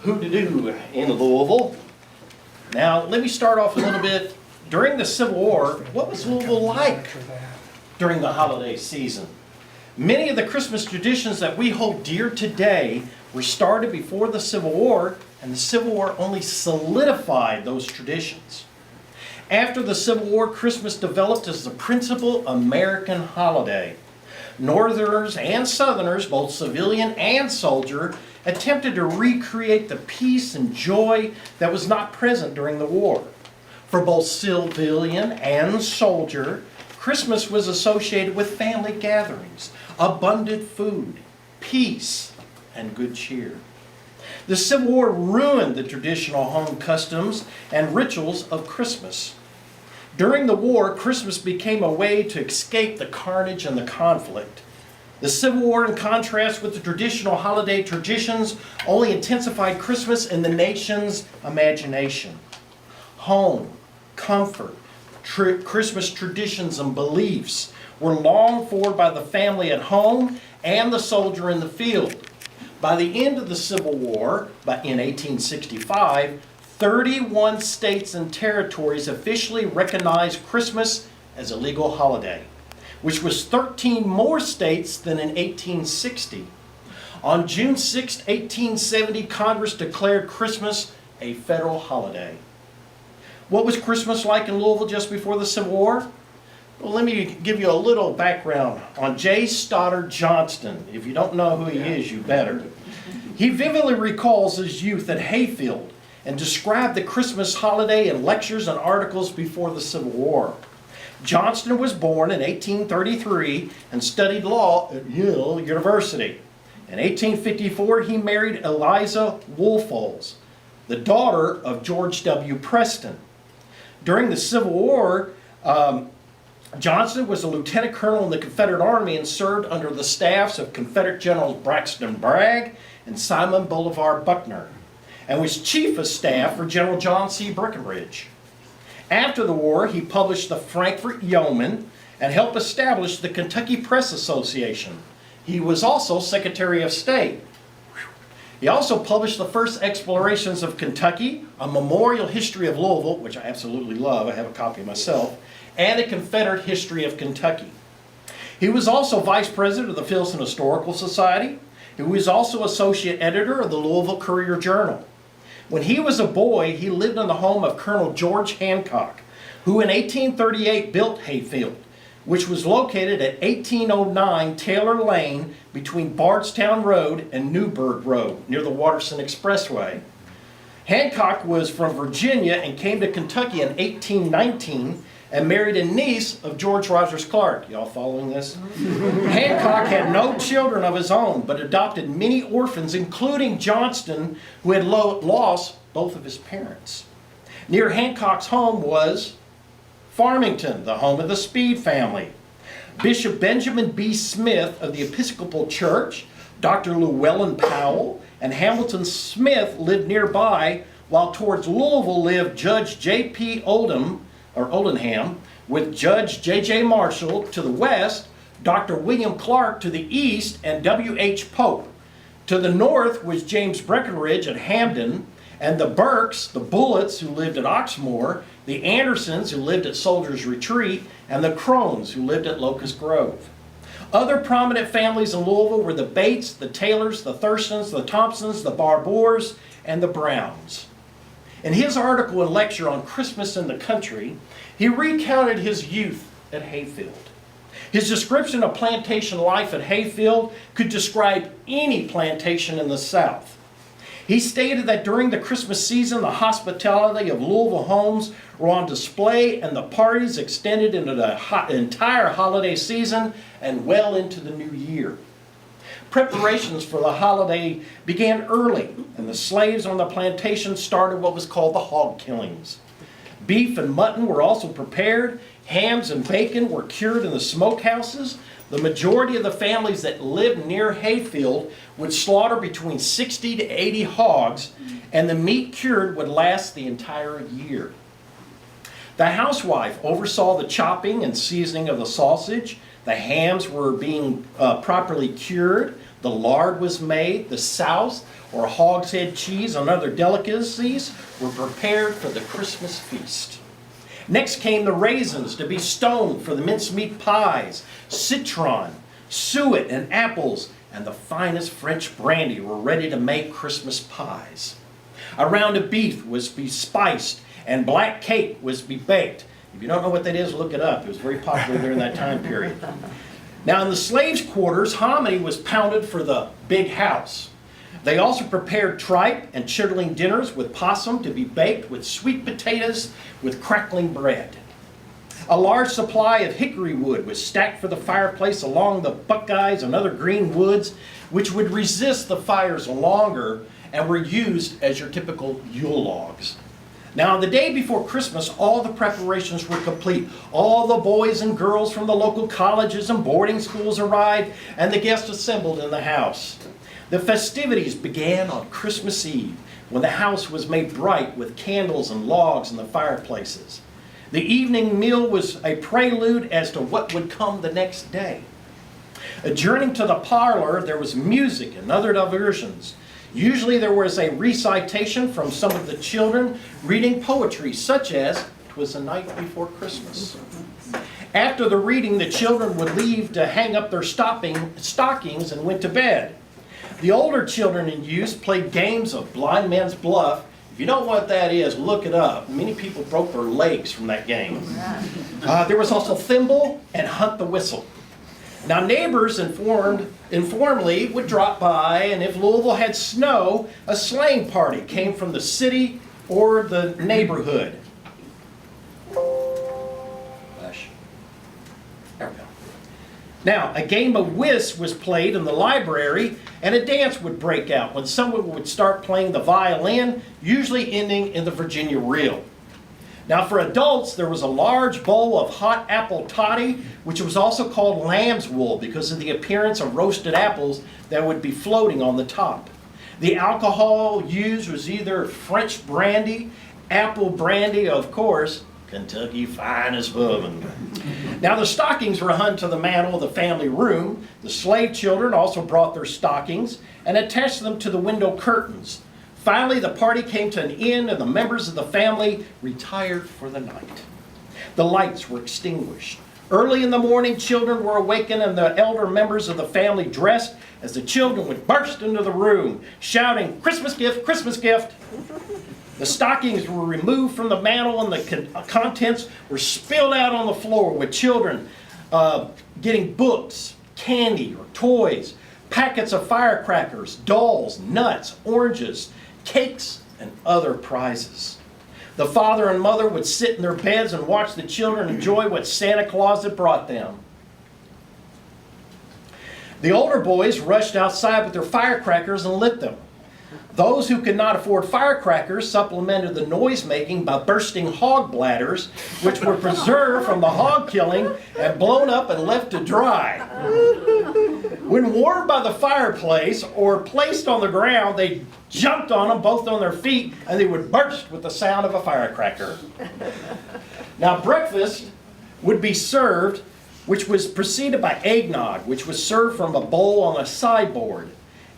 Who-de-do in Louisville. Now, let me start off a little bit. During the Civil War, what was Louisville like during the holiday season? Many of the Christmas traditions that we hold dear today were started before the Civil War, and the Civil War only solidified those traditions. After the Civil War, Christmas developed as the principal American holiday. Northerners and Southerners, both civilian and soldier, attempted to recreate the peace and joy that was not present during the war. For both civilian and soldier, Christmas was associated with family gatherings, abundant food, peace, and good cheer. The Civil War ruined the traditional home customs and rituals of Christmas. During the war, Christmas became a way to escape the carnage and the conflict. The Civil War, in contrast with the traditional holiday traditions, only intensified Christmas in the nation's imagination. Home, comfort, Christmas traditions and beliefs were longed for by the family at home and the soldier in the field. By the end of the Civil War, in 1865, 31 states and territories officially recognized Christmas as a legal holiday, which was 13 more states than in 1860. On June 6, 1870, Congress declared Christmas a federal holiday. What was Christmas like in Louisville just before the Civil War? Well, let me give you a little background on J. Stoddard Johnston. If you don't know who he is, you better. He vividly recalls his youth at Hayfield and described the Christmas holiday in lectures and articles before the Civil War. Johnston was born in 1833 and studied law at Yale University. In 1854, he married Eliza Woolfolks, the daughter of George W. Preston. During the Civil War, Johnston was a lieutenant colonel in the Confederate Army and served under the staffs of Confederate Generals Braxton Bragg and Simon Bolivar Buckner, and was chief of staff for General John C. Breckinridge. After the war, he published the Frankfort Yeoman and helped establish the Kentucky Press Association. He was also Secretary of State. He also published the first explorations of Kentucky, a memorial history of Louisville, which I absolutely love, I have a copy myself, and a Confederate history of Kentucky. He was also vice president of the Filson Historical Society. He was also associate editor of the Louisville Courier-Journal. When he was a boy, he lived in the home of Colonel George Hancock, who in 1838 built Hayfield, which was located at 1809 Taylor Lane between Bardstown Road and Newburgh Road, near the Watterson Expressway. Hancock was from Virginia and came to Kentucky in 1819 and married a niece of George Rogers Clark. Y'all following this? Hancock had no children of his own, but adopted many orphans, including Johnston, who had lost both of his parents. Near Hancock's home was Farmington, the home of the Speed family. Bishop Benjamin B. Smith of the Episcopal Church, Dr. Llewellyn Powell, and Hamilton Smith lived nearby, while towards Louisville lived Judge J.P. Oldenham, with Judge J.J. Marshall to the west, Dr. William Clark to the east, and W.H. Pope. To the north was James Breckinridge at Hamden, and the Burkes, the Bullets, who lived at Oxmoor, the Andersons, who lived at Soldier's Retreat, and the Crones, who lived at Locust Grove. Other prominent families in Louisville were the Bates, the Taylors, the Thurstons, the Thompsons, the Barbours, and the Browns. In his article and lecture on Christmas in the Country, he recounted his youth at Hayfield. His description of plantation life at Hayfield could describe any plantation in the South. He stated that during the Christmas season, the hospitality of Louisville homes were on display and the parties extended into the entire holiday season and well into the new year. Preparations for the holiday began early, and the slaves on the plantation started what was called the hog killings. Beef and mutton were also prepared. Hams and bacon were cured in the smokehouses. The majority of the families that lived near Hayfield would slaughter between 60 to 80 hogs, and the meat cured would last the entire year. The housewife oversaw the chopping and seasoning of the sausage. The hams were being properly cured. The lard was made, the souse, or hogshead cheese, and other delicacies were prepared for the Christmas feast. Next came the raisins to be stoned for the mincemeat pies, citron, suet, and apples, and the finest French brandy were ready to make Christmas pies. A round of beef was to be spiced, and black cake was to be baked. If you don't know what that is, look it up. It was very popular during that time period. Now in the slaves' quarters, hominy was pounded for the big house. They also prepared tripe and chitterling dinners with possum to be baked with sweet potatoes with crackling bread. A large supply of hickory wood was stacked for the fireplace along the buckeyes and other green woods, which would resist the fires longer and were used as your typical Yule logs. Now, the day before Christmas, all the preparations were complete. All the boys and girls from the local colleges and boarding schools arrived, and the guests assembled in the house. The festivities began on Christmas Eve, when the house was made bright with candles and logs in the fireplaces. The evening meal was a prelude as to what would come the next day. Adjourning to the parlor, there was music and other diversions. Usually there was a recitation from some of the children reading poetry, such as "'Twas the Night Before Christmas." After the reading, the children would leave to hang up their stockings and went to bed. The older children and youths played games of blind man's bluff. If you don't know what that is, look it up. Many people broke their legs from that game. There was also thimble and hunt the whistle. Now neighbors informally would drop by, and if Louisville had snow, a sleighing party came from the city or the neighborhood. Hush. There we go. Now, a game of whist was played in the library, and a dance would break out when someone would start playing the violin, usually ending in the Virginia reel. Now for adults, there was a large bowl of hot apple toddy, which was also called lamb's wool because of the appearance of roasted apples that would be floating on the top. The alcohol used was either French brandy, apple brandy, of course, Kentucky finest bourbon. Now the stockings were hung to the mantel of the family room. The slave children also brought their stockings and attached them to the window curtains. Finally, the party came to an end and the members of the family retired for the night. The lights were extinguished. Early in the morning, children were awakened and the elder members of the family dressed as the children would burst into the room, shouting, "Christmas gift, Christmas gift!" The stockings were removed from the mantel and the contents were spilled out on the floor, with children getting books, candy or toys, packets of firecrackers, dolls, nuts, oranges, cakes, and other prizes. The father and mother would sit in their beds and watch the children enjoy what Santa Claus had brought them. The older boys rushed outside with their firecrackers and lit them. Those who could not afford firecrackers supplemented the noise-making by bursting hog bladders, which were preserved from the hog killing and blown up and left to dry. When warmed by the fireplace or placed on the ground, they jumped on them, both on their feet, and they would burst with the sound of a firecracker. Now breakfast would be served, which was preceded by eggnog, which was served from a bowl on a sideboard.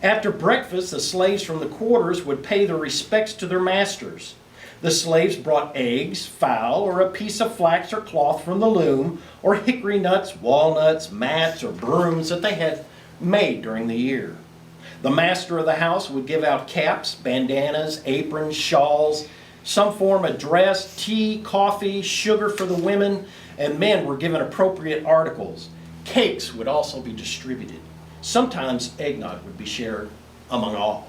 After breakfast, the slaves from the quarters would pay their respects to their masters. The slaves brought eggs, fowl, or a piece of flax or cloth from the loom, or hickory nuts, walnuts, mats, or brooms that they had made during the year. The master of the house would give out caps, bandanas, aprons, shawls, some form of dress, tea, coffee, sugar for the women, and men were given appropriate articles. Cakes would also be distributed. Sometimes eggnog would be shared among all.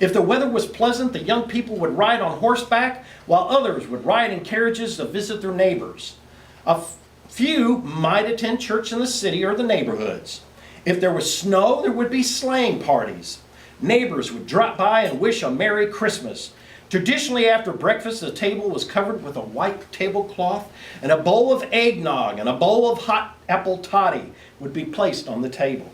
If the weather was pleasant, the young people would ride on horseback, while others would ride in carriages to visit their neighbors. A few might attend church in the city or the neighborhoods. If there was snow, there would be sleighing parties. Neighbors would drop by and wish a Merry Christmas. Traditionally, after breakfast, the table was covered with a white tablecloth, and a bowl of eggnog and a bowl of hot apple toddy would be placed on the table,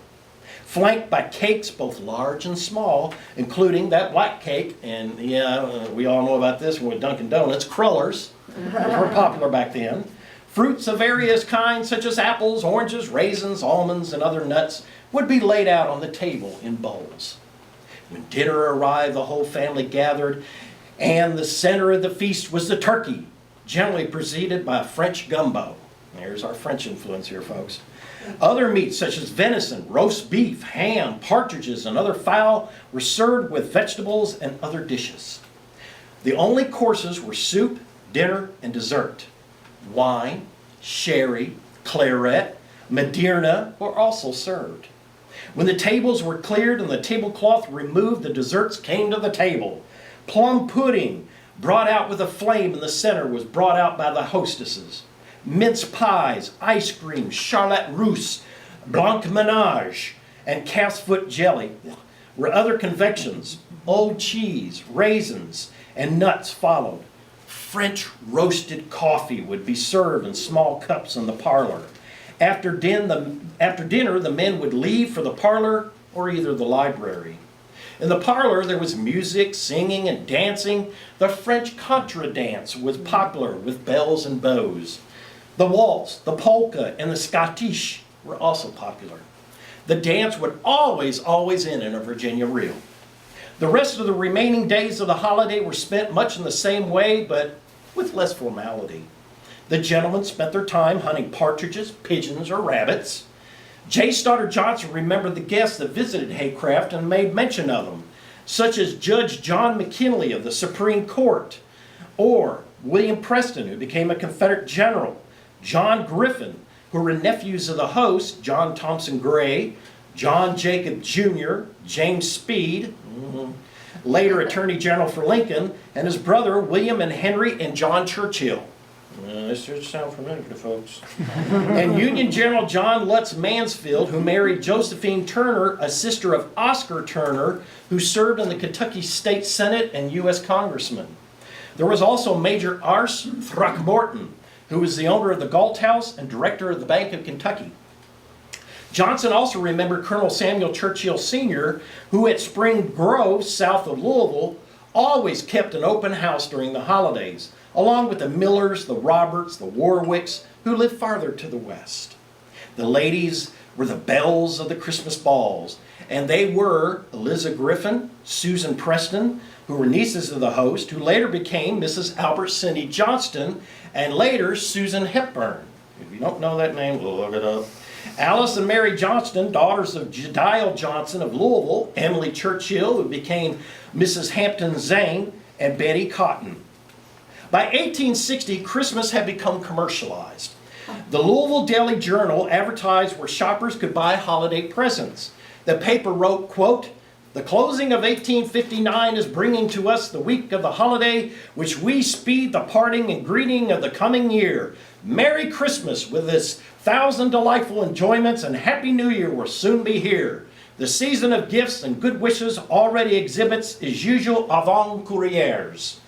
flanked by cakes both large and small, including that black cake, and we all know about this one with Dunkin' Donuts, crullers, which were popular back then, Fruits of various kinds, such as apples, oranges, raisins, almonds, and other nuts, would be laid out on the table in bowls. When dinner arrived, the whole family gathered, and the center of the feast was the turkey, generally preceded by a French gumbo. There's our French influence here, folks. Other meats such as venison, roast beef, ham, partridges, and other fowl were served with vegetables and other dishes. The only courses were soup, dinner, and dessert. Wine, sherry, claret, Madeira were also served. When the tables were cleared and the tablecloth removed, the desserts came to the table. Plum pudding, brought out with a flame in the center, was brought out by the hostesses. Mince pies, ice cream, charlotte russe, blancmange, and calf's foot jelly were other confections. Old cheese, raisins, and nuts followed. French roasted coffee would be served in small cups in the parlor. After dinner, the men would leave for the parlor or either the library. In the parlor, there was music, singing, and dancing. The French contra dance was popular with bells and bows. The waltz, the polka, and the schottische were also popular. The dance would always end in a Virginia reel. The rest of the remaining days of the holiday were spent much in the same way, but with less formality. The gentlemen spent their time hunting partridges, pigeons, or rabbits. J. Stoddard Johnson remembered the guests that visited Haycraft and made mention of them, such as Judge John McKinley of the Supreme Court, or William Preston, who became a Confederate general, John Griffin, who were nephews of the host, John Thompson Gray, John Jacob Jr., James Speed, later Attorney General for Lincoln, and his brother William and Henry and John Churchill. This should sound familiar to folks. And Union General John Lutz Mansfield, who married Josephine Turner, a sister of Oscar Turner, who served in the Kentucky State Senate and U.S. Congressman. There was also Major Ars Throckmorton, who was the owner of the Galt House and director of the Bank of Kentucky. Johnson also remembered Colonel Samuel Churchill Sr., who at Spring Grove, south of Louisville, always kept an open house during the holidays, along with the Millers, the Roberts, the Warwicks, who lived farther to the west. The ladies were the belles of the Christmas balls, and they were Eliza Griffin, Susan Preston, who were nieces of the host, who later became Mrs. Albert Cindy Johnston, and later Susan Hepburn. If you don't know that name, look it up. Alice and Mary Johnston, daughters of Jediel Johnson of Louisville, Emily Churchill, who became Mrs. Hampton Zane, and Betty Cotton. By 1860, Christmas had become commercialized. The Louisville Daily Journal advertised where shoppers could buy holiday presents. The paper wrote, quote, "The closing of 1859 is bringing to us the week of the holiday, which we speed the parting and greeting of the coming year. Merry Christmas with its 1,000 delightful enjoyments, and Happy New Year will soon be here. The season of gifts and good wishes already exhibits as usual avant-courriers.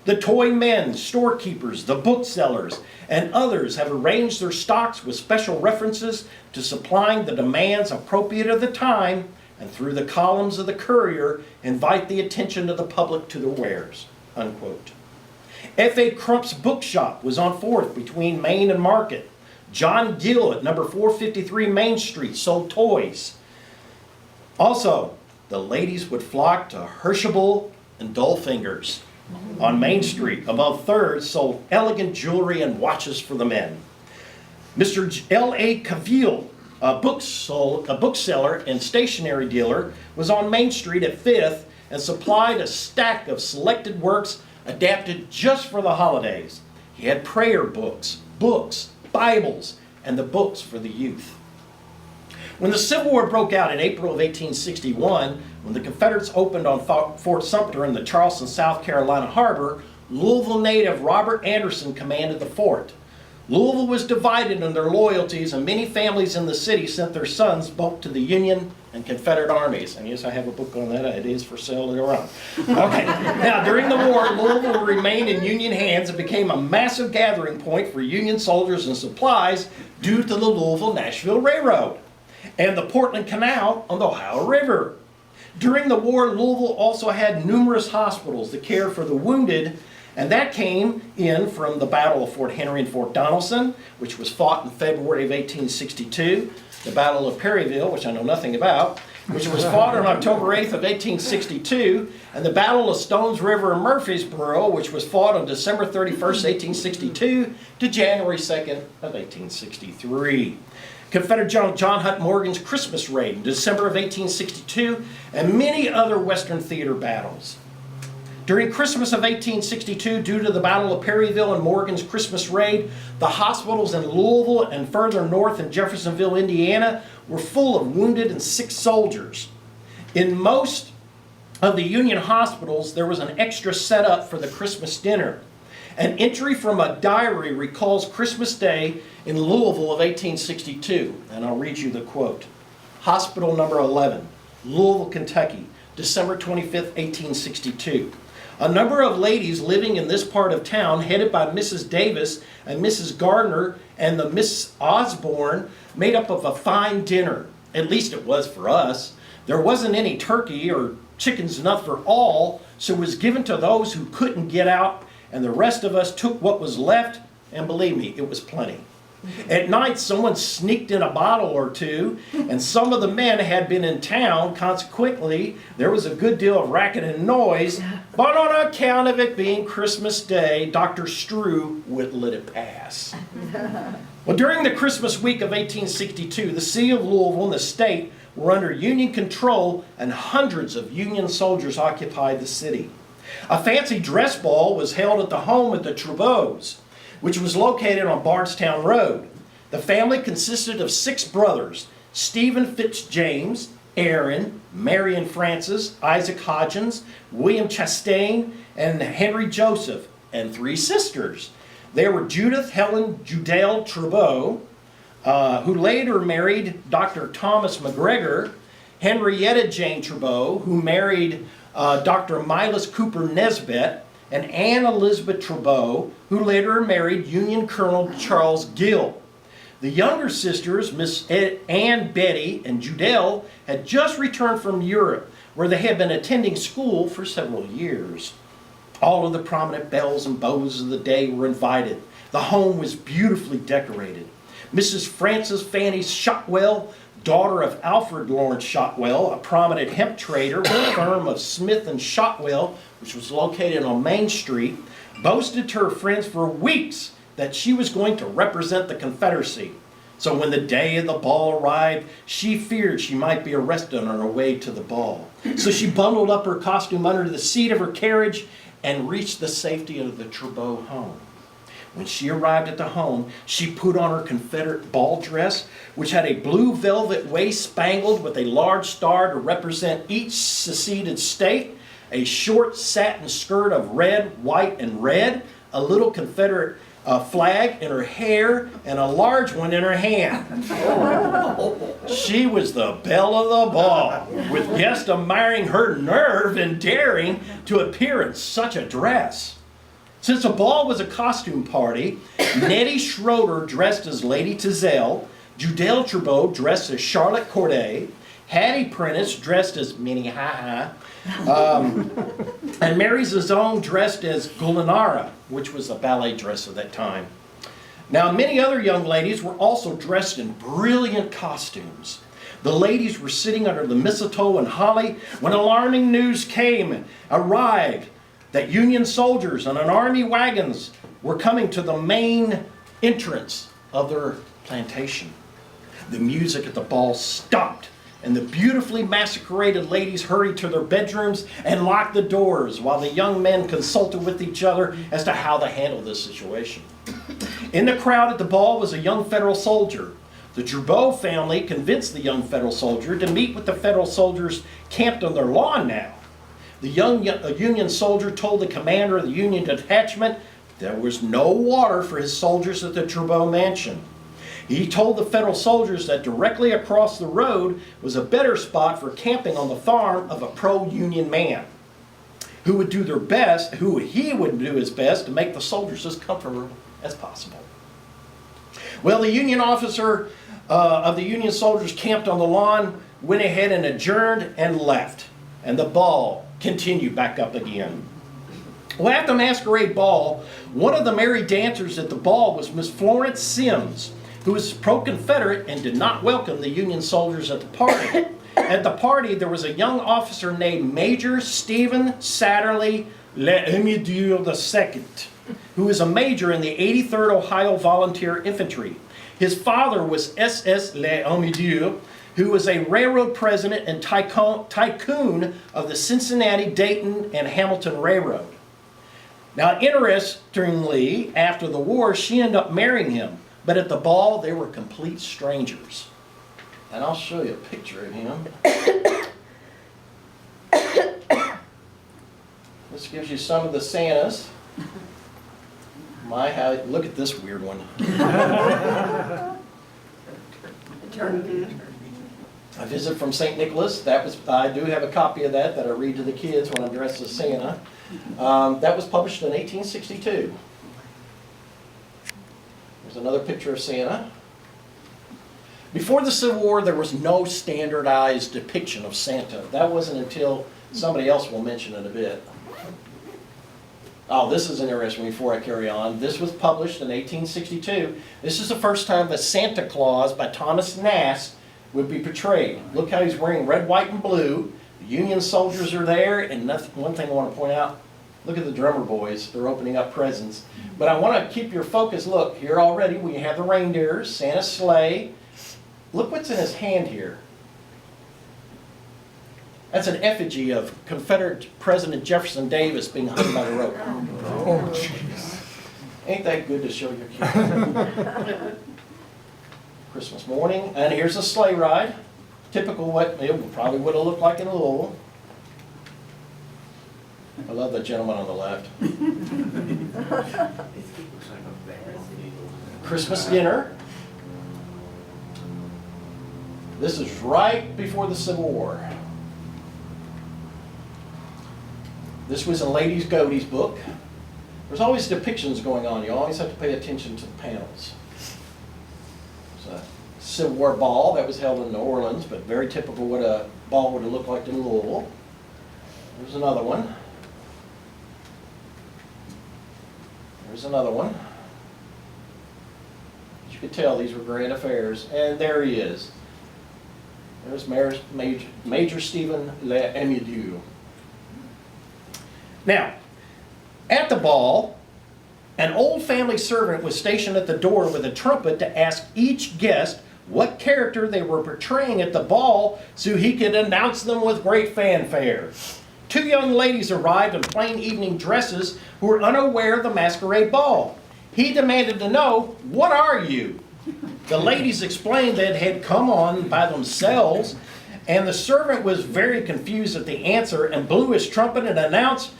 The toy men, storekeepers, the booksellers, and others have arranged their stocks with special references to supplying the demands appropriate of the time, and through the columns of the Courier invite the attention of the public to their wares." Unquote. F.A. Crump's bookshop was on 4th between Main and Market. John Gill at number 453 Main Street sold toys. Also, the ladies would flock to Herschel and Dullfingers on Main Street. Above 3rd sold elegant jewelry and watches for the men. Mr. L.A. Cavill, a bookseller and stationery dealer, was on Main Street at 5th and supplied a stack of selected works adapted just for the holidays. He had prayer books, Bibles, and the books for the youth. When the Civil War broke out in April of 1861, when the Confederates opened on Fort Sumter in the Charleston, South Carolina harbor, Louisville native Robert Anderson commanded the fort. Louisville was divided in their loyalties, and many families in the city sent their sons both to the Union and Confederate armies. And yes, I have a book on that. It is for sale later on. Okay. Now, during the war, Louisville remained in Union hands and became a massive gathering point for Union soldiers and supplies due to the Louisville-Nashville Railroad and the Portland Canal on the Ohio River. During the war, Louisville also had numerous hospitals to care for the wounded And that came in from the Battle of Fort Henry and Fort Donelson, which was fought in February of 1862, the Battle of Perryville, which I know nothing about, which was fought on October 8th of 1862, and the Battle of Stones River and Murfreesboro, which was fought on December 31st, 1862 to January 2nd of 1863. Confederate General John Hunt Morgan's Christmas Raid in December of 1862, and many other Western theater battles. During Christmas of 1862, due to the Battle of Perryville and Morgan's Christmas Raid, the hospitals in Louisville and further north in Jeffersonville, Indiana, were full of wounded and sick soldiers. In most of the Union hospitals, there was an extra setup for the Christmas dinner. An entry from a diary recalls Christmas Day in Louisville of 1862, and I'll read you the quote. Hospital number 11, Louisville, Kentucky, December 25th, 1862. A number of ladies living in this part of town, headed by Mrs. Davis and Mrs. Gardner and the Miss Osborne, made up of a fine dinner. At least it was for us. There wasn't any turkey or chickens enough for all, so it was given to those who couldn't get out, and the rest of us took what was left, and believe me, it was plenty. At night, someone sneaked in a bottle or two, and some of the men had been in town. Consequently, there was a good deal of racket and noise, but on account of it being Christmas Day, Dr. Strew wouldn't let it pass. Well, during the Christmas week of 1862, the city of Louisville and the state were under Union control, and hundreds of Union soldiers occupied the city. A fancy dress ball was held at the home of the Troubeaus, which was located on Bardstown Road. The family consisted of 6 brothers: Stephen Fitzjames, Aaron, Marion Francis, Isaac Hodgins, William Chastain, and Henry Joseph, and 3 sisters. There were Judith Helen Judell Troubeau, who later married Dr. Thomas McGregor, Henrietta Jane Troubeau, who married Dr. Milas Cooper Nesbett, and Anne Elizabeth Troubeau, who later married Union Colonel Charles Gill. The younger sisters, Miss Anne Betty and Judell, had just returned from Europe, where they had been attending school for several years. All of the prominent belles and beaux of the day were invited. The home was beautifully decorated. Mrs. Frances Fanny Shotwell, daughter of Alfred Lawrence Shotwell, a prominent hemp trader with the firm of Smith and Shotwell, which was located on Main Street, boasted to her friends for weeks that she was going to represent the Confederacy. So when the day of the ball arrived, she feared she might be arrested on her way to the ball. So she bundled up her costume under the seat of her carriage and reached the safety of the Troubeau home. When she arrived at the home, she put on her Confederate ball dress, which had a blue velvet waist spangled with a large star to represent each seceded state, a short satin skirt of red, white, and red, a little Confederate flag in her hair, and a large one in her hand. She was the belle of the ball, with guests admiring her nerve and daring to appear in such a dress. Since the ball was a costume party, Nettie Schroeder dressed as Lady Tizelle, Judell Troubeau dressed as Charlotte Corday, Hattie Prentice dressed as Minnie Ha Ha, and Mary Zazone dressed as Gulinara, which was a ballet dress of that time. Now, many other young ladies were also dressed in brilliant costumes. The ladies were sitting under the mistletoe and holly when alarming news arrived that Union soldiers and an army wagons were coming to the main entrance of their plantation. The music at the ball stopped, and the beautifully masqueraded ladies hurried to their bedrooms and locked the doors while the young men consulted with each other as to how to handle this situation. In the crowd at the ball was a young Federal soldier. The Troubeau family convinced the young Federal soldier to meet with the Federal soldiers camped on their lawn now. The young Union soldier told the commander of the Union detachment there was no water for his soldiers at the Troubeau mansion. He told the Federal soldiers that directly across the road was a better spot for camping on the farm of a pro-Union man who would do their best, he would do his best to make the soldiers as comfortable as possible. Well, the Union officer of the Union soldiers camped on the lawn, went ahead and adjourned and left, and the ball continued back up again. Well, at the masquerade ball, one of the merry dancers at the ball was Miss Florence Sims, who was pro-Confederate and did not welcome the Union soldiers at the party. At the party, there was a young officer named Major Stephen Satterley L'Amidieu II, who was a major in the 83rd Ohio Volunteer Infantry. His father was SS L'Amidieu, who was a railroad president and tycoon of the Cincinnati, Dayton, and Hamilton Railroad. Now, interestingly, after the war, she ended up marrying him. But at the ball, they were complete strangers. And I'll show you a picture of him. This gives you some of the Santas. Look at this weird one. A visit from St. Nicholas. I do have a copy of that I read to the kids when I'm dressed as Santa. That was published in 1862. There's another picture of Santa. Before the Civil War, there was no standardized depiction of Santa. That wasn't until somebody else will mention in a bit. Oh, this is an interesting one before I carry on. This was published in 1862. This is the first time that Santa Claus by Thomas Nast would be portrayed. Look how he's wearing red, white, and blue. The Union soldiers are there, and one thing I want to point out, look at the drummer boys. They're opening up presents. But I want to keep your focus. Look, here already we have the reindeers, Santa's sleigh. Look what's in his hand here. That's an effigy of Confederate President Jefferson Davis being hung by the rope. Oh, jeez. Ain't that good to show your kids? Christmas morning, and here's a sleigh ride. Typical what it probably would have looked like in Louisville. I love the gentleman on the left. Christmas dinner. This is right before the Civil War. This was in Ladies Godey's book. There's always depictions going on. You always have to pay attention to the panels. It's a Civil War ball that was held in New Orleans, but very typical what a ball would have looked like in Louisville. There's another one. There's another one. As you could tell, these were grand affairs. And there he is. There's Major Stephen L'Amidieu. Now, at the ball, an old family servant was stationed at the door with a trumpet to ask each guest what character they were portraying at the ball so he could announce them with great fanfare. Two young ladies arrived in plain evening dresses who were unaware of the masquerade ball. He demanded to know, "What are you?" The ladies explained that it had come on by themselves, and the servant was very confused at the answer and blew his trumpet and announced,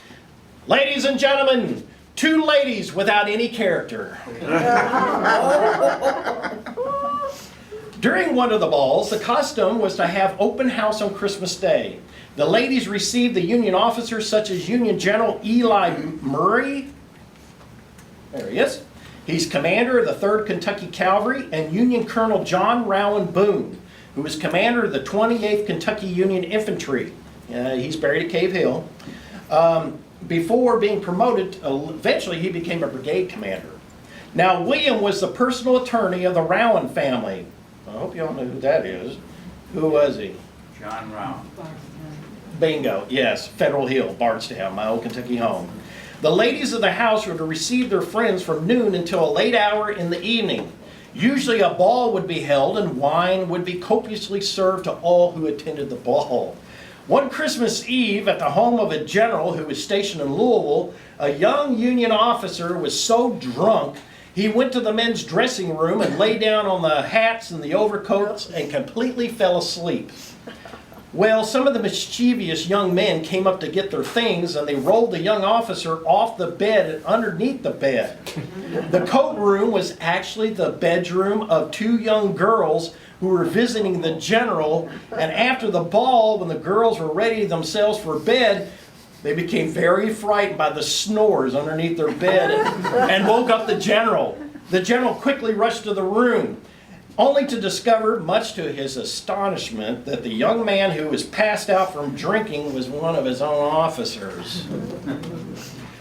"Ladies and gentlemen, two ladies without any character." During one of the balls, the costume was to have open house on Christmas Day. The ladies received the Union officers such as Union General Eli Murray. There he is. He's commander of the 3rd Kentucky Cavalry, and Union Colonel John Rowan Boone, who was commander of the 28th Kentucky Union Infantry. He's buried at Cave Hill. Before being promoted, eventually he became a brigade commander. Now, William was the personal attorney of the Rowan family. I hope you all know who that is. Who was he? John Rowan. Bingo, yes, Federal Hill, Bardstown, my old Kentucky home. The ladies of the house were to receive their friends from noon until a late hour in the evening. Usually a ball would be held and wine would be copiously served to all who attended the ball. One Christmas Eve, at the home of a general who was stationed in Louisville, a young Union officer was so drunk he went to the men's dressing room and lay down on the hats and the overcoats and completely fell asleep. Well, some of the mischievous young men came up to get their things, and they rolled the young officer off the bed and underneath the bed. The coat room was actually the bedroom of two young girls who were visiting the general, and after the ball, when the girls were ready themselves for bed, they became very frightened by the snores underneath their bed and woke up the general. The general quickly rushed to the room. only to discover, much to his astonishment, that the young man who was passed out from drinking was one of his own officers.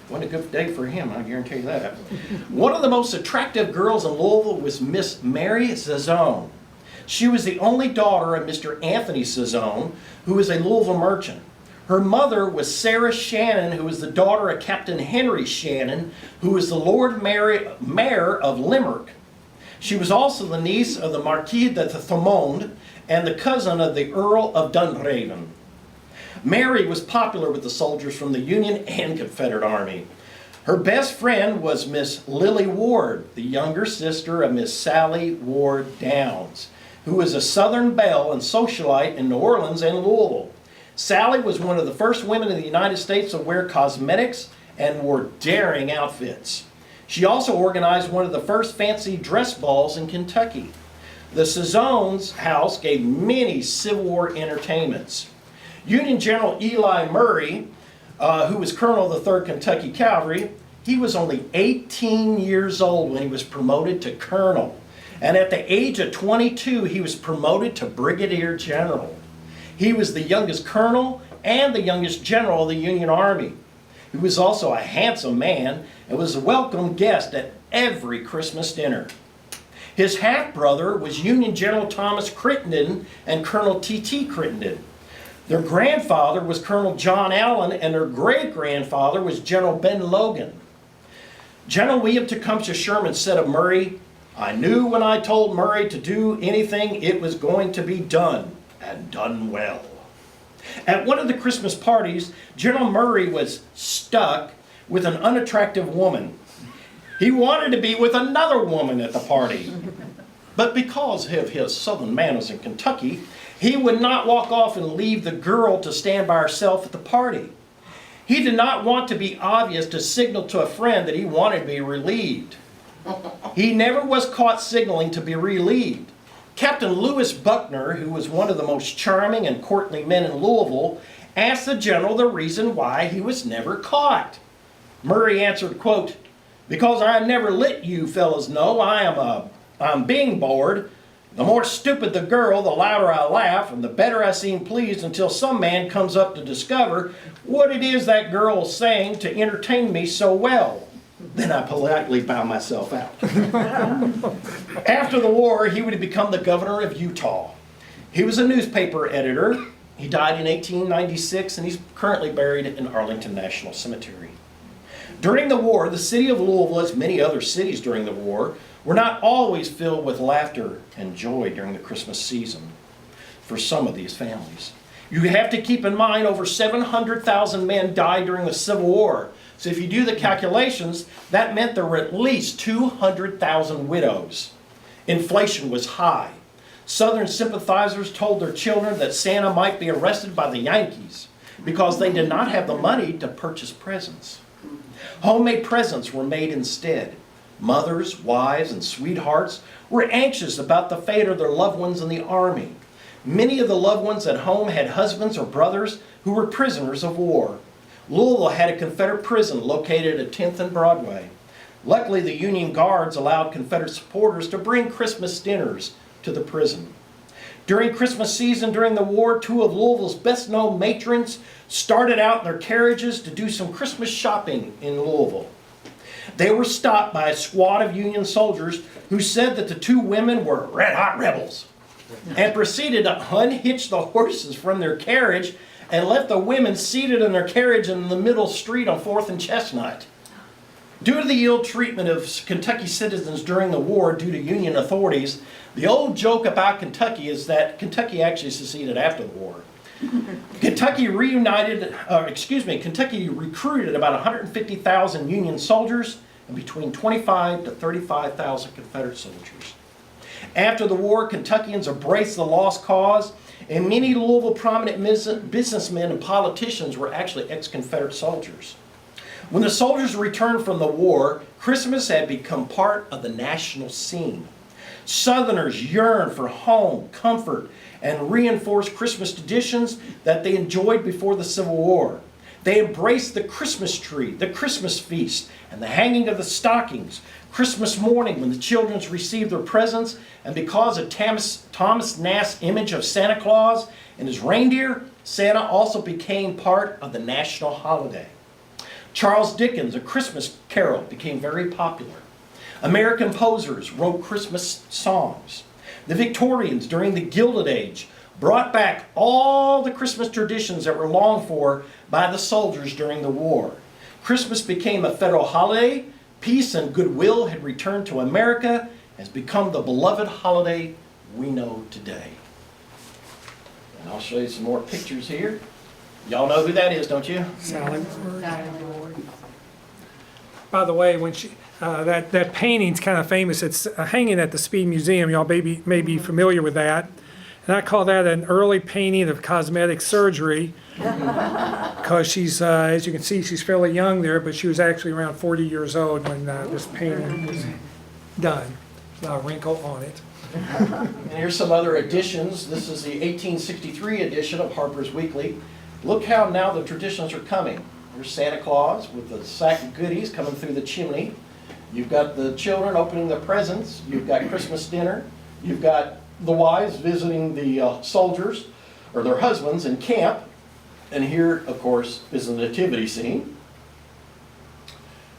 What a good day for him, I guarantee you that. One of the most attractive girls in Louisville was Miss Mary Zazone. She was the only daughter of Mr. Anthony Zazone, who was a Louisville merchant. Her mother was Sarah Shannon, who was the daughter of Captain Henry Shannon, who was the Lord Mayor of Limerick. She was also the niece of the Marquis de Thomond and the cousin of the Earl of Dunraven. Mary was popular with the soldiers from the Union and Confederate Army. Her best friend was Miss Lily Ward, the younger sister of Miss Sally Ward Downs, who was a Southern belle and socialite in New Orleans and Louisville. Sally was one of the first women in the United States to wear cosmetics and wore daring outfits. She also organized one of the first fancy dress balls in Kentucky. The Zazone's house gave many Civil War entertainments. Union General Eli Murray, who was colonel of the 3rd Kentucky Cavalry, he was only 18 years old when he was promoted to colonel. And at the age of 22, he was promoted to brigadier general. He was the youngest colonel and the youngest general of the Union Army. He was also a handsome man and was a welcome guest at every Christmas dinner. His half-brother was Union General Thomas Crittenden and Colonel T.T. Crittenden. Their grandfather was Colonel John Allen, and their great-grandfather was General Ben Logan. General William Tecumseh Sherman said of Murray, "I knew when I told Murray to do anything, it was going to be done, and done well." At one of the Christmas parties, General Murray was stuck with an unattractive woman. He wanted to be with another woman at the party. But because of his southern manners in Kentucky, he would not walk off and leave the girl to stand by herself at the party. He did not want to be obvious to signal to a friend that he wanted to be relieved. He never was caught signaling to be relieved. Captain Lewis Buckner, who was one of the most charming and courtly men in Louisville, asked the general the reason why he was never caught. Murray answered, quote, "Because I never let you fellows know I'm being bored. The more stupid the girl, the louder I laugh, and the better I seem pleased until some man comes up to discover what it is that girl is saying to entertain me so well. Then I politely bow myself out." After the war, he would become the governor of Utah. He was a newspaper editor. He died in 1896, and he's currently buried in Arlington National Cemetery. During the war, the city of Louisville, as many other cities during the war, were not always filled with laughter and joy during the Christmas season for some of these families. You have to keep in mind over 700,000 men died during the Civil War. So if you do the calculations, that meant there were at least 200,000 widows. Inflation was high. Southern sympathizers told their children that Santa might be arrested by the Yankees because they did not have the money to purchase presents. Homemade presents were made instead. Mothers, wives, and sweethearts were anxious about the fate of their loved ones in the army. Many of the loved ones at home had husbands or brothers who were prisoners of war. Louisville had a Confederate prison located at 10th and Broadway. Luckily, the Union Guards allowed Confederate supporters to bring Christmas dinners to the prison. During Christmas season during the war, two of Louisville's best-known matrons started out in their carriages to do some Christmas shopping in Louisville. They were stopped by a squad of Union soldiers who said that the two women were red-hot rebels and proceeded to unhitch the horses from their carriage and left the women seated in their carriage in the middle street on 4th and Chestnut. Due to the ill treatment of Kentucky citizens during the war due to Union authorities, the old joke about Kentucky is that Kentucky actually seceded after the war. Kentucky recruited about 150,000 Union soldiers and between 25,000 to 35,000 Confederate soldiers. After the war, Kentuckians embraced the lost cause, and many Louisville prominent businessmen and politicians were actually ex-Confederate soldiers. When the soldiers returned from the war, Christmas had become part of the national scene. Southerners yearned for home, comfort, and reinforced Christmas traditions that they enjoyed before the Civil War. They embraced the Christmas tree, the Christmas feast, and the hanging of the stockings. Christmas morning when the children received their presents, and because of Thomas Nast's image of Santa Claus and his reindeer, Santa also became part of the national holiday. Charles Dickens' A Christmas Carol became very popular. American posers wrote Christmas songs. The Victorians, during the Gilded Age, brought back all the Christmas traditions that were longed for by the soldiers during the war. Christmas became a federal holiday. Peace and goodwill had returned to America, has become the beloved holiday we know today. And I'll show you some more pictures here. Y'all know who that is, don't you? Sally Ward. By the way, when she that painting's kind of famous. It's hanging at the Speed Museum. Y'all may be familiar with that. And I call that an early painting of cosmetic surgery because she's, as you can see, she's fairly young there, but she was actually around 40 years old when this painting was done. There's not a wrinkle on it. And here's some other editions. This is the 1863 edition of Harper's Weekly. Look how now the traditions are coming. There's Santa Claus with the sack of goodies coming through the chimney. You've got the children opening their presents. You've got Christmas dinner. You've got the wives visiting the soldiers or their husbands in camp. And here, of course, is the nativity scene.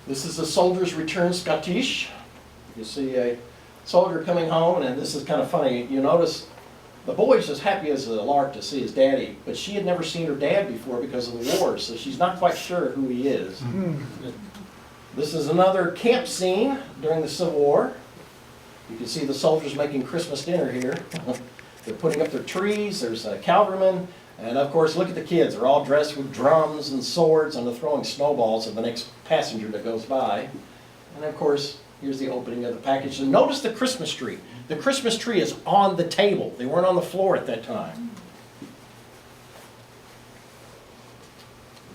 This is the soldier's return schottische. You see a soldier coming home, and this is kind of funny. You notice the boy's as happy as a lark to see his daddy, but she had never seen her dad before because of the war, so she's not quite sure who he is. This is another camp scene during the Civil War. You can see the soldiers making Christmas dinner here. They're putting up their trees. There's cavalrymen. And of course, look at the kids. They're all dressed with drums and swords, and they're throwing snowballs at the next passenger that goes by. And of course, here's the opening of the package. And notice the Christmas tree. The Christmas tree is on the table. They weren't on the floor at that time.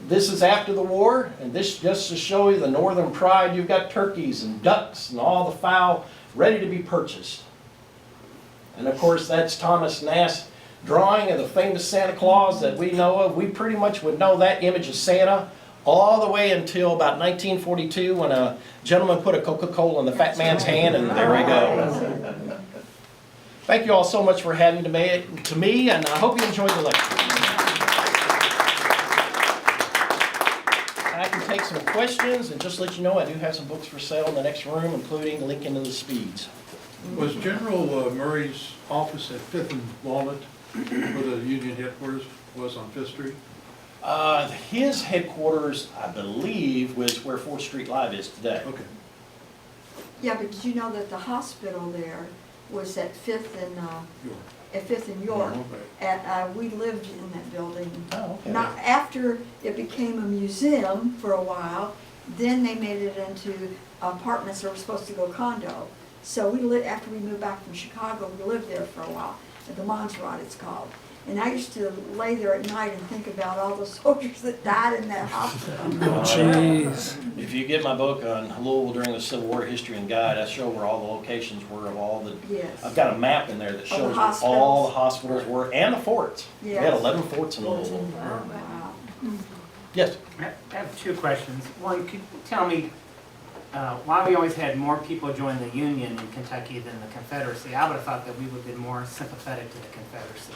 This is after the war, and this just to show you the northern pride. You've got turkeys and ducks and all the fowl ready to be purchased. And of course, that's Thomas Nast's drawing of the famous Santa Claus that we know of. We pretty much would know that image of Santa all the way until about 1942 when a gentleman put a Coca-Cola in the fat man's hand, and there we go. Thank you all so much for having to me, and I hope you enjoyed the lecture. I can take some questions and just let you know I do have some books for sale in the next room, including Lincoln and the Speeds. Was General Murray's office at 5th and Walnut, where the Union headquarters was on 5th Street? His headquarters, I believe, was where 4th Street Live is today. Okay. Yeah, but did you know that the hospital there was at 5th and York. at 5th and York? Mhm. We lived in that building. Oh, okay. Not after it became a museum for a while, then they made it into apartments that were supposed to go condo. So after we moved back from Chicago, we lived there for a while, at the Montserrat it's called. And I used to lay there at night and think about all the soldiers that died in that hospital. Jeez. If you get my book on Louisville during the Civil War History and Guide, I show where all the locations were of all the... Yes. I've got a map in there that All the shows where hospitals. all the hospitals were, and the forts. We had Yes. 11 forts in Louisville. Wow. Yes? I have two questions. One, could you tell me why we always had more people join the Union in Kentucky than the Confederacy? I would have thought that we would have been more sympathetic to the Confederacy.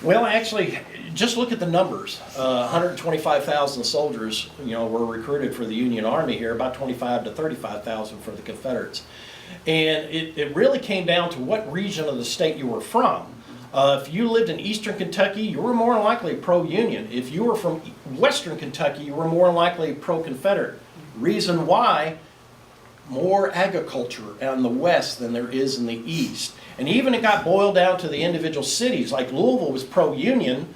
Well, actually, just look at the numbers. 125,000 soldiers, were recruited for the Union Army here, about 25 to 35,000 for the Confederates. And it really came down to what region of the state you were from. If you lived in eastern Kentucky, you were more likely pro-Union. If you were from western Kentucky, you were more likely pro-Confederate. Reason why, more agriculture in the west than there is in the east. And even it got boiled down to the individual cities, like Louisville was pro-Union,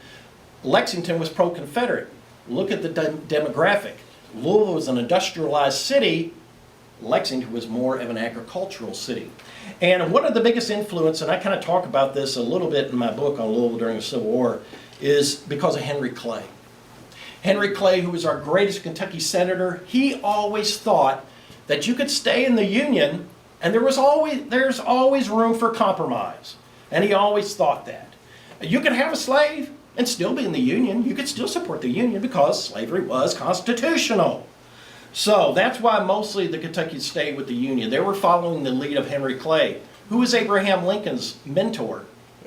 Lexington was pro-Confederate. Look at the demographic. Louisville was an industrialized city, Lexington was more of an agricultural city. And one of the biggest influence, and I kind of talk about this a little bit in my book on Louisville during the Civil War, is because of Henry Clay. Henry Clay, who was our greatest Kentucky senator, he always thought that you could stay in the Union and there's always room for compromise. And he always thought that. You could have a slave, and still be in the Union. You could still support the Union because slavery was constitutional. So that's why mostly the Kentuckians stayed with the Union. They were following the lead of Henry Clay, who was Abraham Lincoln's mentor.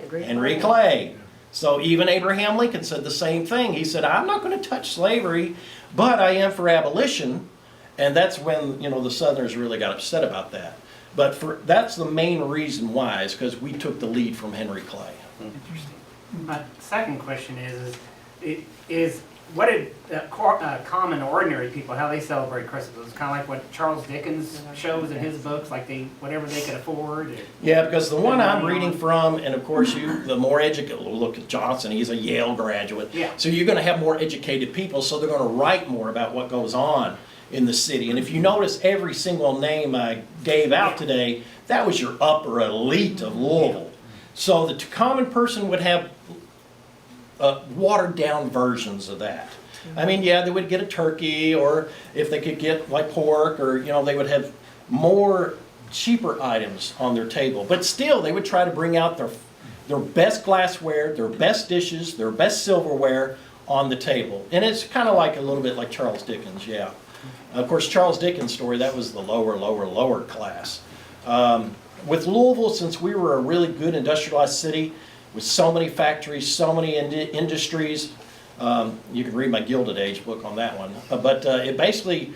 Henry Clay. So even Abraham Lincoln said the same thing. He said, I'm not going to touch slavery, but I am for abolition. And that's when, the Southerners really got upset about that. But that's the main reason why, is because we took the lead from Henry Clay. Interesting. My second question is what did common, ordinary people, how they celebrate Christmas? It's kind of like what Charles Dickens shows in his books, like whatever they could afford? Yeah, because the one I'm reading from, and of course the more educated, look at Johnson, he's a Yale graduate. Yeah. So you're going to have more educated people, so they're going to write more about what goes on in the city. And if you notice every single name I gave out today, that was your upper elite of Louisville. So the common person would have watered down versions of that. I mean, yeah, they would get a turkey, or if they could get like pork, or they would have more cheaper items on their table. But still, they would try to bring out their best glassware, their best dishes, their best silverware on the table. And it's kind of like a little bit like Charles Dickens, yeah. Of course, Charles Dickens' story, that was the lower class. With Louisville, since we were a really good industrialized city with so many factories, so many industries, you can read my Gilded Age book on that one. But it basically,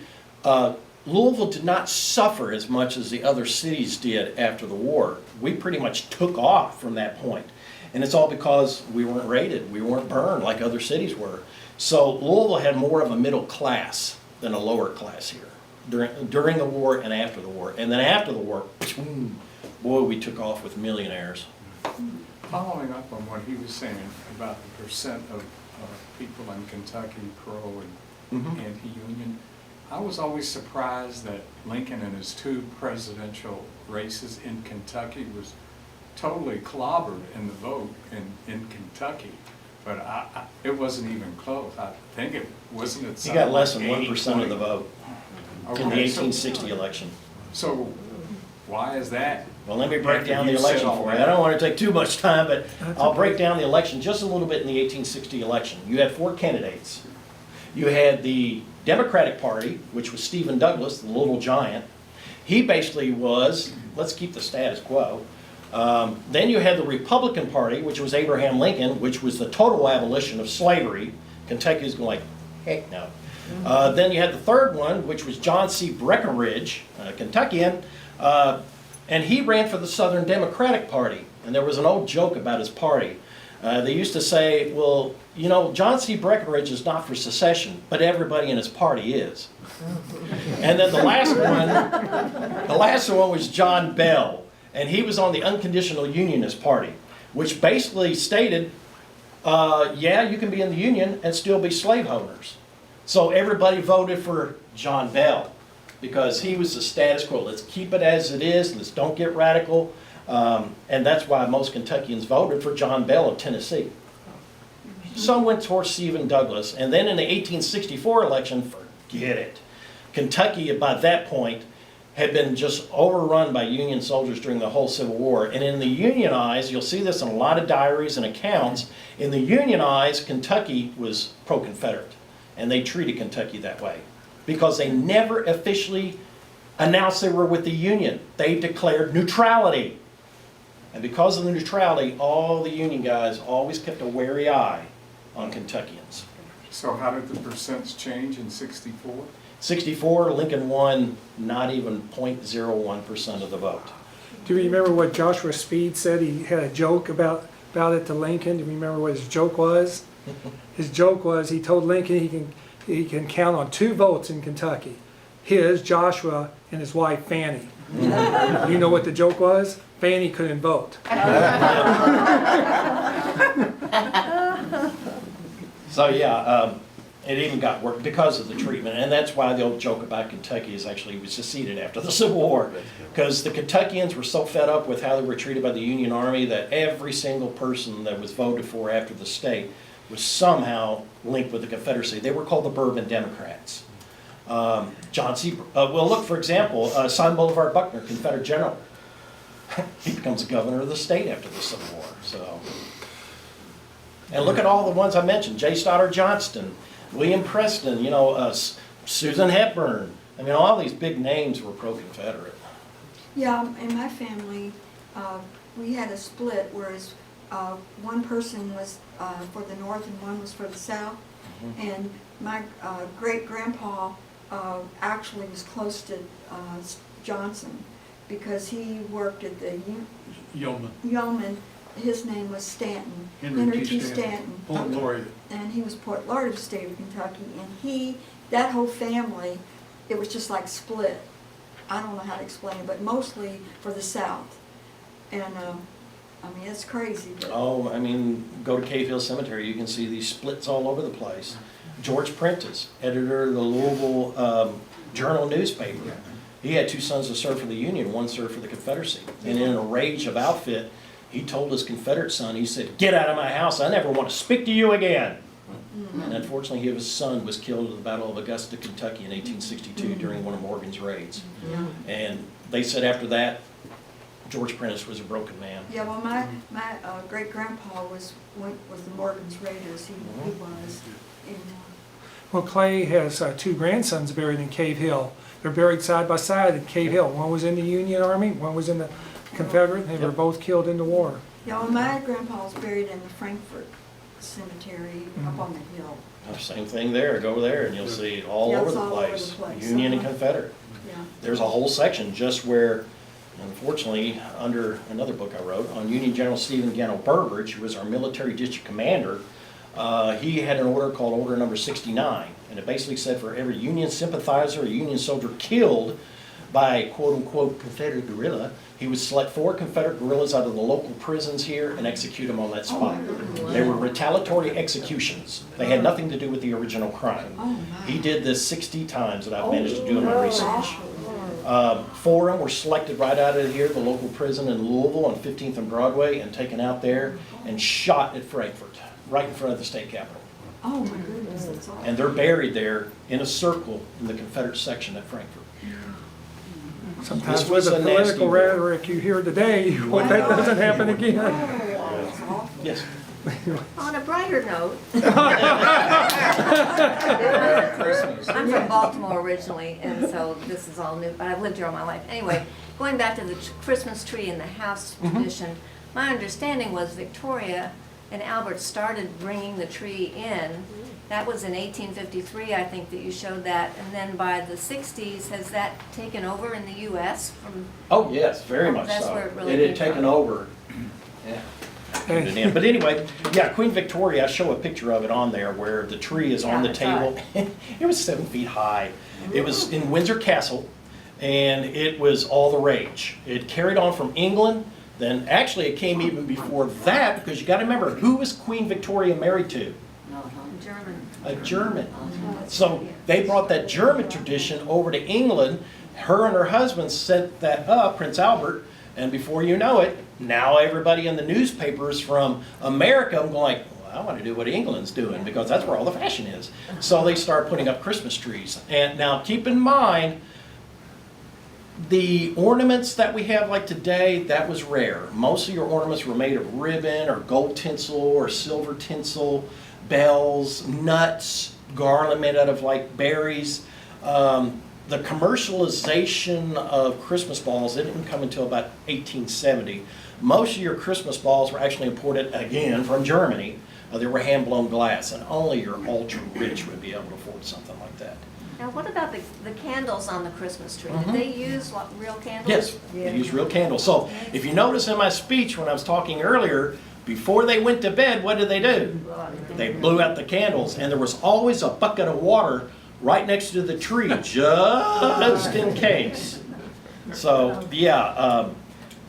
Louisville did not suffer as much as the other cities did after the war. We pretty much took off from that point. And it's all because we weren't raided, we weren't burned like other cities were. So Louisville had more of a middle class than a lower class here during the war and after the war. And then after the war, boy, we took off with millionaires. Following up on what he was saying about the percent of people in Kentucky pro and anti-union, I was always surprised that Lincoln in his 2 presidential races in Kentucky was totally clobbered in the vote in Kentucky. But it wasn't even close. I think it wasn't. He got less than 1% of the vote in the Okay, 1860 election. So why is that? Well, let me break down the You said election all for you. that. I don't want to take too much time, but I'll okay. break down the election just a little bit in the 1860 election. You had 4 candidates. You had the Democratic Party, which was Stephen Douglas, the little giant. He basically was, let's keep the status quo. Then you had the Republican Party, which was Abraham Lincoln, which was the total abolition of slavery. Kentucky was going like, heck no. Then you had the third one, which was John C. Breckinridge, a Kentuckian, and he ran for the Southern Democratic Party. And there was an old joke about his party. They used to say, well, John C. Breckinridge is not for secession, but everybody in his party is. And then the last one was John Bell. And he was on the Unconditional Unionist Party, which basically stated, yeah, you can be in the Union and still be slaveholders. So everybody voted for John Bell because he was the status quo. Let's keep it as it is. Let's don't get radical. And that's why most Kentuckians voted for John Bell of Tennessee. Some went towards Stephen Douglas. And then in the 1864 election, forget it. Kentucky, by that point, had been just overrun by Union soldiers during the whole Civil War. And in the Union eyes, you'll see this in a lot of diaries and accounts, in the Union eyes, Kentucky was pro-Confederate. And they treated Kentucky that way because they never officially announced they were with the Union. They declared neutrality. And because of the neutrality, all the Union guys always kept a wary eye on Kentuckians. So how did the percents change in '64? 64, Lincoln won not even 0.01% of the vote. Do you remember what Joshua Speed said? He had a joke about it to Lincoln. Do you remember what his joke was? His joke was he told Lincoln he can count on 2 votes in Kentucky. His, Joshua, and his wife, Fanny. You know what the joke was? Fanny couldn't vote. So yeah, it even got worse because of the treatment, and that's why the old joke about Kentucky is actually was seceded after the Civil War, because the Kentuckians were so fed up with how they were treated by the Union Army that every single person that was voted for after the state was somehow linked with the Confederacy. They were called the Bourbon Democrats. John C. Well, look, for example, Simon Boulevard Buckner, Confederate general. He becomes governor of the state after the Civil War. So, And look at all the ones I mentioned, J. Stoddard Johnston, William Preston, Susan Hepburn. I mean, all these big names were pro-Confederate. Yeah, in my family, we had a split, whereas one person was for the North and one was for the South. And my great-grandpa actually was close to Johnson because he worked at the Yeoman. His name was Stanton. Henry T. Stanton. Poet laureate. And he was poet laureate of the state of Kentucky. And that whole family, it was just like split. I don't know how to explain it, but mostly for the South. And I mean, it's crazy. But Oh, I mean, go to Cave Hill Cemetery, you can see these splits all over the place. George Prentice, editor of the Louisville Journal newspaper, he had 2 sons that served for the Union, one served for the Confederacy. And in a rage of outfit, he told his Confederate son, he said, "Get out of my house, I never want to speak to you again." And unfortunately, his son was killed at the Battle of Augusta, Kentucky in 1862 during one of Morgan's raids. And they said after that, George Prentice was a broken man. yeah, well, my great-grandpa was the Morgan's Raiders. He was. And, Well, Clay has 2 grandsons buried in Cave Hill. They're buried side by side at Cave Hill. One was in the Union Army, one was in the Confederate, and they were both killed in the war. yeah, well, my grandpa was buried in the Frankfort Cemetery up on the hill. Same thing there, go there and you'll see it all Yeah, over it's the all over place, the place. Union and Confederate. Yeah. There's a whole section just where, unfortunately, under another book I wrote, on Union General Stephen Gano Burbridge, who was our military district commander, he had an order called Order Number 69, and it basically said for every Union sympathizer or Union soldier killed by a quote-unquote Confederate guerrilla, he would select 4 Confederate guerrillas out of the local prisons here and execute them on that spot. They were retaliatory executions. They had nothing to do with the original crime. Oh, my. He did this 60 times that I've managed to do in my research. 4 of them were selected right out of here, the local prison in Louisville on 15th and Broadway, and taken out there and shot at Frankfort, right in front of the state capitol. Oh, my goodness, that's awful. And they're buried there in a circle in the Confederate section at Frankfort. Sometimes This with was the a nasty political war. rhetoric you hear today, you hope that doesn't happen again. Oh, that's awful. Yes. On a brighter note, Christmas. I'm from Baltimore originally, and so this is all new, but I've lived here all my life. Anyway, going back to the Christmas tree in the house tradition, my understanding was Victoria and Albert started bringing the tree in. That was in 1853, I think, that you showed that. And then by the 60s, has that taken over in the U.S. from? Oh, yes, very much That's so. where it really It had came taken from. over. Yeah. Put it in. But anyway, yeah, Queen Victoria, I show a picture of it on there where the tree is on Yeah, the I saw table. It was 7 feet high. It was in Windsor Castle, and it was all the rage. It carried on from England. Then actually it came even before that, because you got to remember, who was Queen Victoria married to? German. A German. So they brought that German tradition over to England. Her and her husband set that up, Prince Albert, and before you know it, now everybody in the newspapers from America are going like, well, I want to do what England's doing because that's where all the fashion is. So they start putting up Christmas trees. And now keep in mind, the ornaments that we have like today, that was rare. Most of your ornaments were made of ribbon or gold tinsel or silver tinsel, bells, nuts, garland made out of like berries. The commercialization of Christmas balls, it didn't come until about 1870. Most of your Christmas balls were actually imported again from Germany. They were hand-blown glass, and only your ultra-rich would be able to afford something like that. Now, what about the candles on the Christmas tree? Did they use real candles? Yes, they use real candles. So if you notice in my speech when I was talking earlier, before they went to bed, what did they do? They blew out the candles, and there was always a bucket of water right next to the tree, just in case. So, yeah,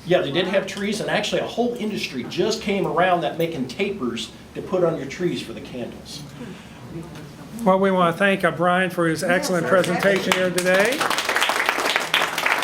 they did have trees, and actually a whole industry just came around that making tapers to put on your trees for the candles. Well, we want to thank Bryan for his excellent presentation here today.